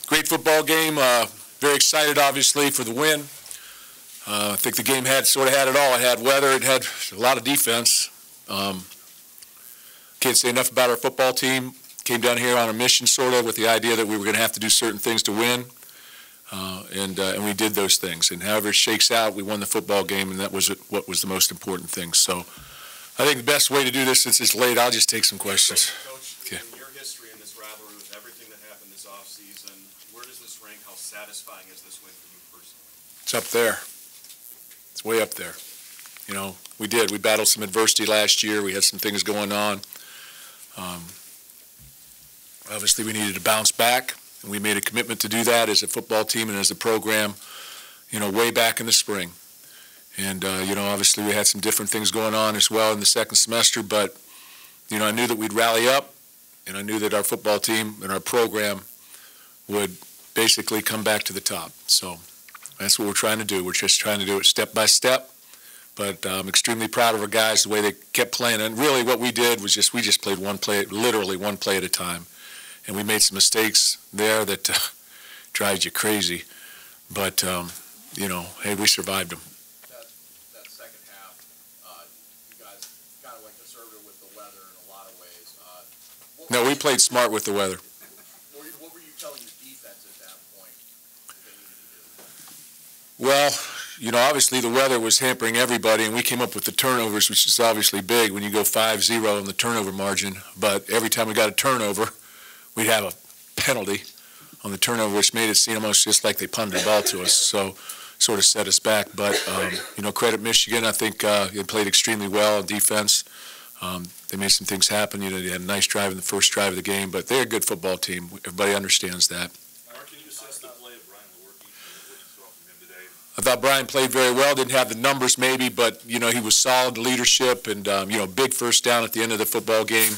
Great football game. Very excited, obviously, for the win. I think the game sort of had it all. It had weather. It had a lot of defense. Can't say enough about our football team. Came down here on a mission, sort of, with the idea that we were going to have to do certain things to win, and we did those things. And however it shakes out, we won the football game, and that was what was the most important thing. So I think the best way to do this, since it's late, I'll just take some questions. Coach, okay. In your history in this rivalry, with everything that happened this offseason, where does this rank? How satisfying is this win for you personally? It's up there. It's way up there. You know, we battled some adversity last year. We had some things going on. Obviously, we needed to bounce back, and we made a commitment to do that as a football team and as a program, you know, way back in the spring. And, you know, obviously we had some different things going on as well in the second semester, but, you know, I knew that we'd rally up, and I knew that our football team and our program would basically come back to the top. So that's what we're trying to do. We're just trying to do it step by step. But I'm extremely proud of our guys, the way they kept playing. And really what we did was we just played one play, literally one play at a time. And we made some mistakes there that drives you crazy. But, you know, hey, we survived them. That second half, you guys kind of went conservative with the weather in a lot of ways. No, we played smart with the weather. What were you telling your defense at that point that they needed to do? Well, you know, obviously the weather was hampering everybody, and we came up with the turnovers, which is obviously big when you go 5-0 in the turnover margin. But every time we got a turnover, we'd have a penalty on the turnover, which made it seem almost just like they punted the ball to us. So sort of set us back. But, you know, credit Michigan. I think they played extremely well on defense. They made some things happen. You know, they had a nice drive in the first drive of the game. But they're a good football team. Everybody understands that. Can you assess the play of Brian Lewerke and what you saw from him today? I thought Brian played very well. Didn't have the numbers maybe, but, you know, he was solid leadership and, you know, big first down at the end of the football game.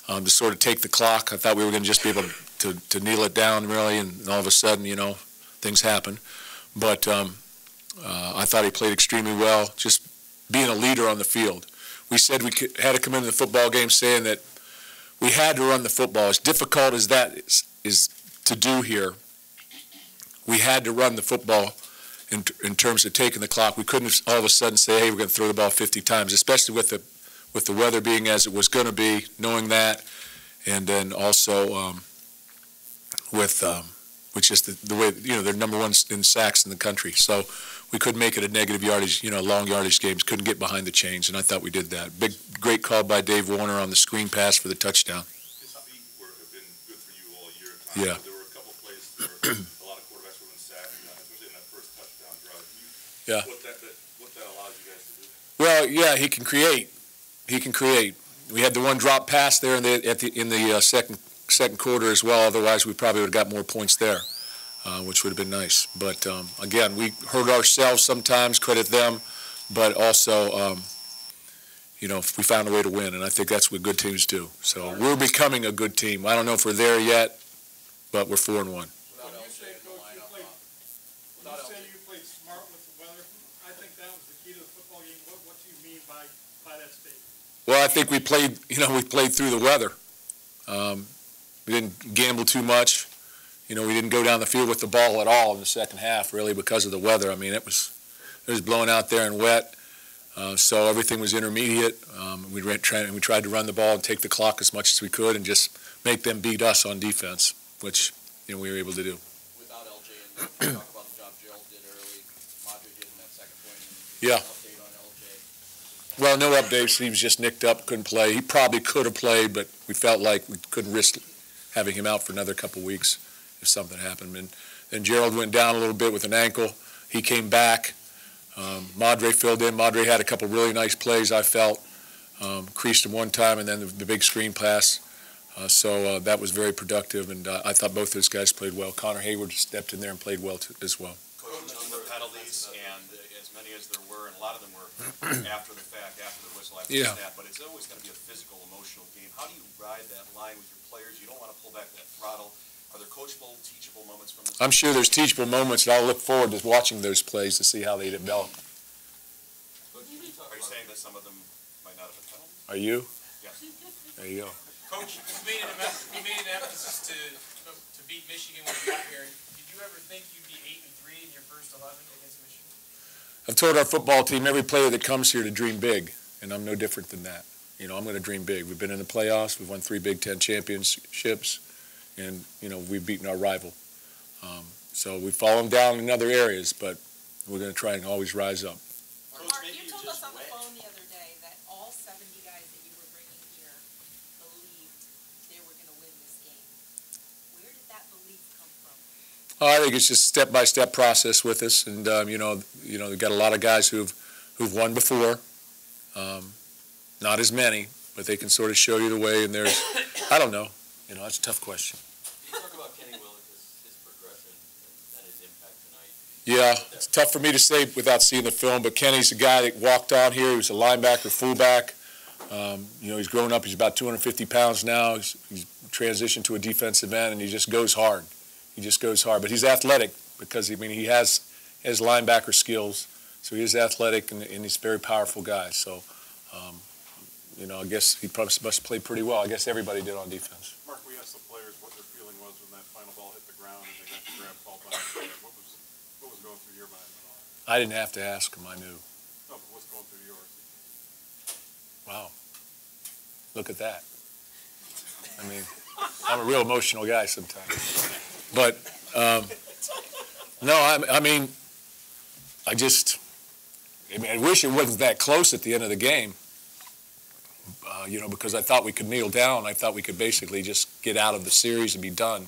To sort of take the clock. I thought we were going to just be able to kneel it down, really, and all of a sudden, you know, things happen. But I thought he played extremely well, just being a leader on the field. We said we had to come into the football game saying that we had to run the football. As difficult as that is to do here, we had to run the football in terms of taking the clock. We couldn't all of a sudden say, hey, we're going to throw the ball 50 times, especially with the weather being as it was going to be, knowing that, and then also with just the way, you know, they're number one in sacks in the country. So we couldn't make it a negative yardage, you know, long yardage games, couldn't get behind the chains, and I thought we did that. Great call by Dave Warner on the screen pass for the touchdown. His feet have been good for you all year. Yeah. There were a couple of plays where a lot of quarterbacks were in sack, especially in that first touchdown drive. Yeah. What that allows you guys to do? Well, yeah, he can create. He can create. We had the one drop pass there in the second quarter as well. Otherwise, we probably would have got more points there, which would have been nice. But again, we hurt ourselves sometimes. Credit them, but also, you know, we found a way to win, and I think that's what good teams do. So we're becoming a good team. I don't know if we're there yet, but we're 4-1. You say you played smart with the weather. I think that was the key to the football game. What do you mean by that statement? Well, I think we played through the weather. We didn't gamble too much. You know, we didn't go down the field with the ball at all in the second half, really, because of the weather. I mean, it was blowing out there and wet, so everything was intermediate. We tried to run the ball and take the clock as much as we could and just make them beat us on defense, which, you know, we were able to do. Without LJ, and talk about the job Gerald did early, Madre did in that second point. Yeah. Update on LJ. Well, no updates. He was just nicked up, couldn't play. He probably could have played, but we felt like we couldn't risk having him out for another couple of weeks if something happened. And then Gerald went down a little bit with an ankle. He came back. Madre filled in. Madre had a couple really nice plays, I felt. Creased him one time, and then the big screen pass. So that was very productive, and I thought both those guys played well. Connor Hayward stepped in there and played well as well. Coach, the penalties, and as many as there were, and a lot of them were after the fact, after the whistle, after the snap, but it's always going to be a physical, emotional game. How do you ride that line with your players? You don't want to pull back that throttle. Are there coachable, teachable moments from this? I'm sure there's teachable moments, and I'll look forward to watching those plays to see how they develop. Are you saying that some of them might not have been penalties? Are you? Yes. There you go. Coach, you made an emphasis to beat Michigan when you got here. Did you ever think you'd be 8-3 in your first 11 against Michigan? I've told our football team, every player that comes here, to dream big, and I'm no different than that. You know, I'm going to dream big. We've been in the playoffs. We've won 3 Big Ten championships, and, you know, we've beaten our rival. So we've fallen down in other areas, but we're going to try and always rise up. Mark, you told us on the phone the other day that all 70 guys that you were bringing here believed they were going to win this game. Where did that belief come from? Oh, I think it's just a step-by-step process with us, and you know, we've got a lot of guys who've won before. Not as many, but they can sort of show you the way. And there's, I don't know, you know, that's a tough question. Can you talk about Kenny Willick, his progression and his impact tonight? Yeah, it's tough for me to say without seeing the film, but Kenny's a guy that walked on here. He was a linebacker, fullback. You know, he's grown up. He's about 250 pounds now. He's transitioned to a defensive end, and he just goes hard. He just goes hard. But he's athletic because, I mean, he has linebacker skills. So he is athletic, and he's a very powerful guy. So, you know, I guess he probably must play pretty well. I guess everybody did on defense. Mark, we asked the players what their feeling was when that final ball hit the ground and they got the grab call back. What was going through your mind at all? I didn't have to ask him. I knew. No, but what's going through yours? Wow. Look at that. I mean, I'm a real emotional guy sometimes. But, no, I mean, I wish it wasn't that close at the end of the game. You know, because I thought we could kneel down. I thought we could basically just get out of the series and be done.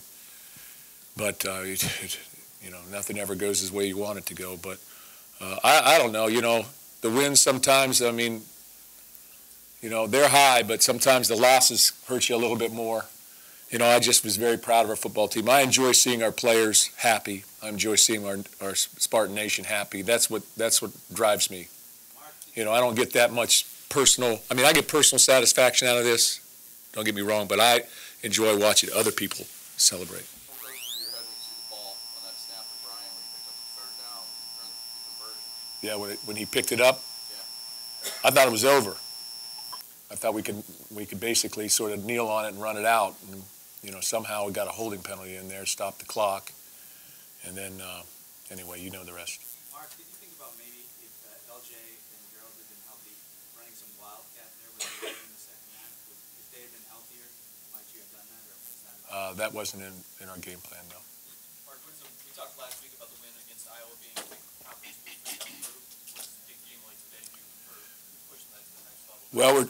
But, you know, nothing ever goes as way you want it to go. But I don't know. You know, the wins sometimes, I mean, you know, they're high, but sometimes the losses hurt you a little bit more. You know, I just was very proud of our football team. I enjoy seeing our players happy. I enjoy seeing our Spartan Nation happy. That's what drives me. You know, I don't get that much personal. I mean, I get personal satisfaction out of this. Don't get me wrong, but I enjoy watching other people celebrate. What goes through your head when you see the ball on that snap to Brian when he picked up the third down or the conversion? Yeah, when he picked it up, Yeah. I thought it was over. I thought we could basically sort of kneel on it and run it out. And, you know, somehow we got a holding penalty in there, stopped the clock. And then, anyway, you know the rest. Mark, did you think about maybe if LJ and Gerald had been healthy, running some wildcat there with the in the second half? If they had been healthier, might you have done that, or was that? That wasn't in our game plan, no. Mark, we talked last week about the win against Iowa being a big conference win for the group. What's a big game like today for pushing that to the next level? Well,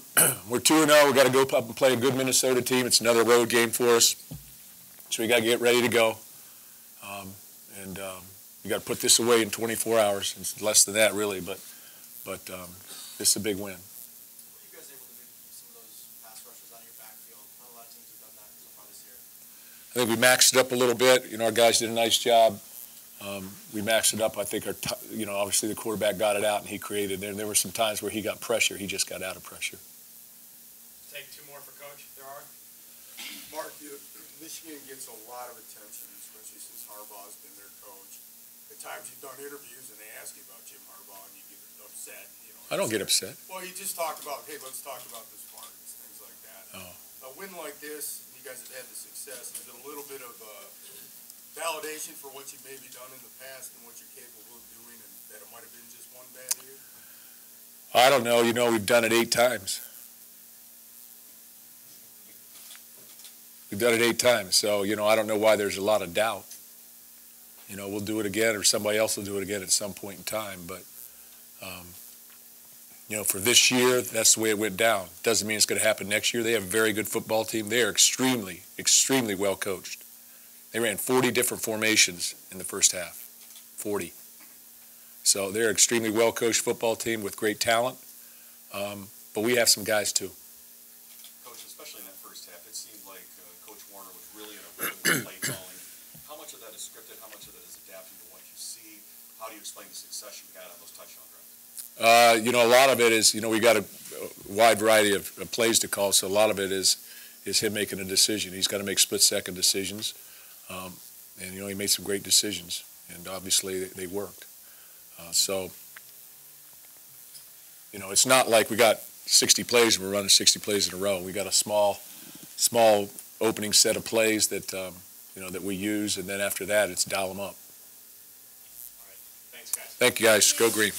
we're 2-0. We got to go up and play a good Minnesota team. It's another road game for us, so we got to get ready to go. We got to put this away in 24 hours. It's less than that, really, but this is a big win. Were you guys able to make some of those pass rushes out of your backfield? Not a lot of teams have done that so far this year. I think we maxed it up a little bit. You know, our guys did a nice job. We maxed it up. I think you know, obviously the quarterback got it out and he created. There were some times where he got pressure. He just got out of pressure. Take 2 more for Coach, if there are. Mark, Michigan gets a lot of attention, especially since Harbaugh's been their coach. At times you've done interviews and they ask you about Jim Harbaugh and you get upset. You know, I don't get upset. Well, you just talked about, hey, let's talk about the Spartans, things like that. Oh. A win like this, you guys have had the success. Is it a little bit of validation for what you've maybe done in the past and what you're capable of doing, and that it might have been just one bad year? I don't know. You know, we've done it 8 times. We've done it 8 times. So, you know, I don't know why there's a lot of doubt. You know, we'll do it again, or somebody else will do it again at some point in time. But, you know, for this year, that's the way it went down. Doesn't mean it's going to happen next year. They have a very good football team. They are extremely, extremely well coached. They ran 40 different formations in the first half. 40. So they're an extremely well coached football team with great talent. But we have some guys too. Coach, especially in that first half, it seemed like Coach Warner was really in a rhythm with play calling. How much of that is scripted? How much of that is adapting to what you see? How do you explain the success you had on those touchdown drives? You know, a lot of it is, you know, we got a wide variety of plays to call, so a lot of it is him making a decision. He's got to make split-second decisions, and, you know, he made some great decisions, and obviously they worked. So, you know, it's not like we got 60 plays and we're running 60 plays in a row. We got a small small opening set of plays that, you know, that we use, and then after that, it's dial them up. Thanks, guys. Thank you, guys. Go Green.